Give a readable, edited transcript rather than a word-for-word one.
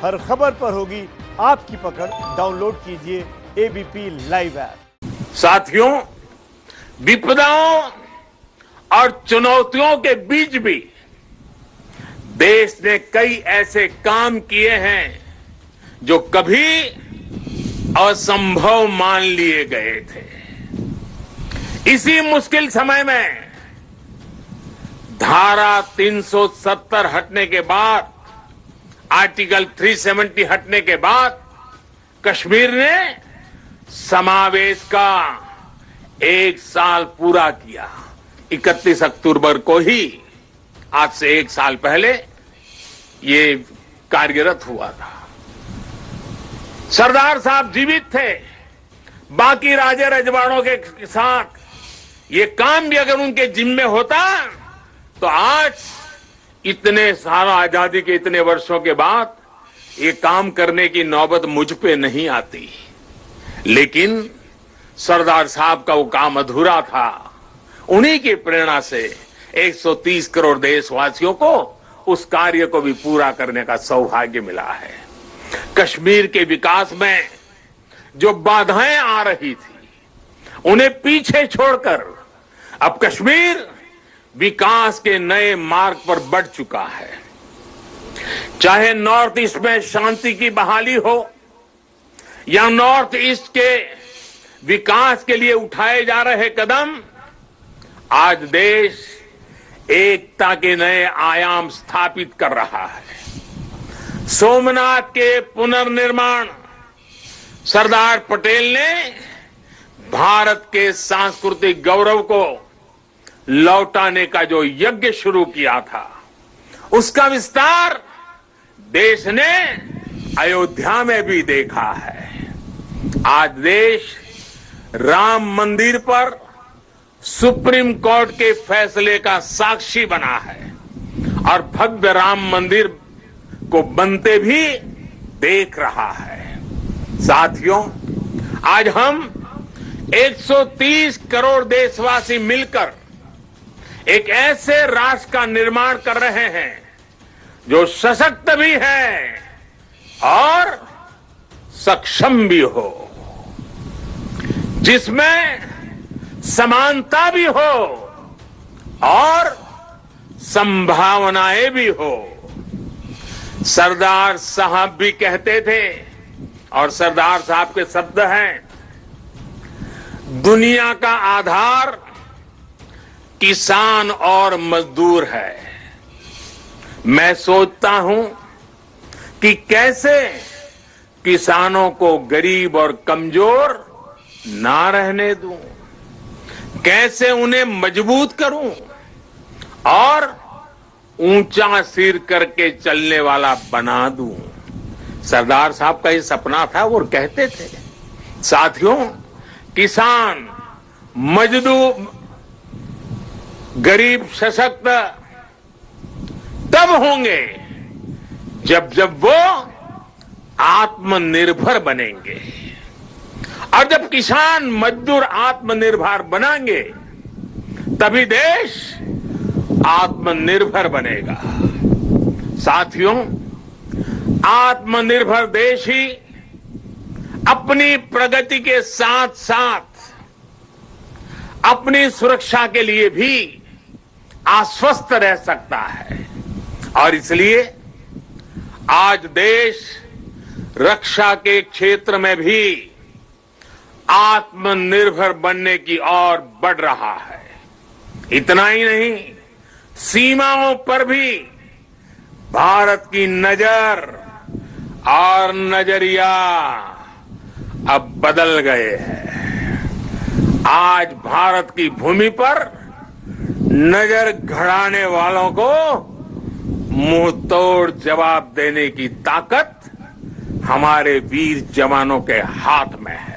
हर खबर पर होगी आपकी पकड़। डाउनलोड कीजिए एबीपी लाइव ऐप। साथियों, विपदाओं और चुनौतियों के बीच भी देश ने कई ऐसे काम किए हैं जो कभी असंभव मान लिए गए थे। इसी मुश्किल समय में धारा 370 हटने के बाद, आर्टिकल 370 हटने के बाद कश्मीर ने समावेश का 1 साल पूरा किया। 31 अक्टूबर को ही, आज से 1 साल पहले ये कार्यरत हुआ था। सरदार साहब जीवित थे। बाकी राजे रजवाड़ों के साथ ये काम भी अगर उनके जिम्मे होता तो आज इतने सारा आजादी के इतने वर्षों के बाद ये काम करने की नौबत मुझ पे नहीं आती। लेकिन सरदार साहब का वो काम अधूरा था। उन्हीं की प्रेरणा से 130 करोड़ देशवासियों को उस कार्य को भी पूरा करने का सौभाग्य मिला है। कश्मीर के विकास में जो बाधाएं आ रही थी, उन्हें पीछे छोड़कर अब कश्मीर विकास के नए मार्ग पर बढ़ चुका है। चाहे नॉर्थ ईस्ट में शांति की बहाली हो या नॉर्थ ईस्ट के विकास के लिए उठाए जा रहे कदम, आज देश एकता के नए आयाम स्थापित कर रहा है। सोमनाथ के पुनर्निर्माण, सरदार पटेल ने भारत के सांस्कृतिक गौरव को लौटाने का जो यज्ञ शुरू किया था, उसका विस्तार देश ने अयोध्या में भी देखा है। आज देश राम मंदिर पर सुप्रीम कोर्ट के फैसले का साक्षी बना है और भव्य राम मंदिर को बनते भी देख रहा है। साथियों, आज हम 130 करोड़ देशवासी मिलकर एक ऐसे राष्ट्र का निर्माण कर रहे हैं जो सशक्त भी है और सक्षम भी हो, जिसमें समानता भी हो और संभावनाएं भी हो। सरदार साहब भी कहते थे, और सरदार साहब के शब्द हैं, दुनिया का आधार किसान और मजदूर है। मैं सोचता हूं कि कैसे किसानों को गरीब और कमजोर ना रहने दूं, कैसे उन्हें मजबूत करूं और ऊंचा सिर करके चलने वाला बना दूं। सरदार साहब का ये सपना था, वो कहते थे। साथियों, किसान, मजदूर, गरीब सशक्त तब होंगे जब वो आत्मनिर्भर बनेंगे, और जब किसान मजदूर आत्मनिर्भर बनेंगे तभी देश आत्मनिर्भर बनेगा। साथियों, आत्मनिर्भर देश ही अपनी प्रगति के साथ साथ अपनी सुरक्षा के लिए भी आश्वस्त रह सकता है। और इसलिए आज देश रक्षा के क्षेत्र में भी आत्मनिर्भर बनने की ओर बढ़ रहा है। इतना ही नहीं, सीमाओं पर भी भारत की नजर और नजरिया अब बदल गए हैं। आज भारत की भूमि पर नजर गड़ाने वालों को मुंह तोड़ जवाब देने की ताकत हमारे वीर जवानों के हाथ में है।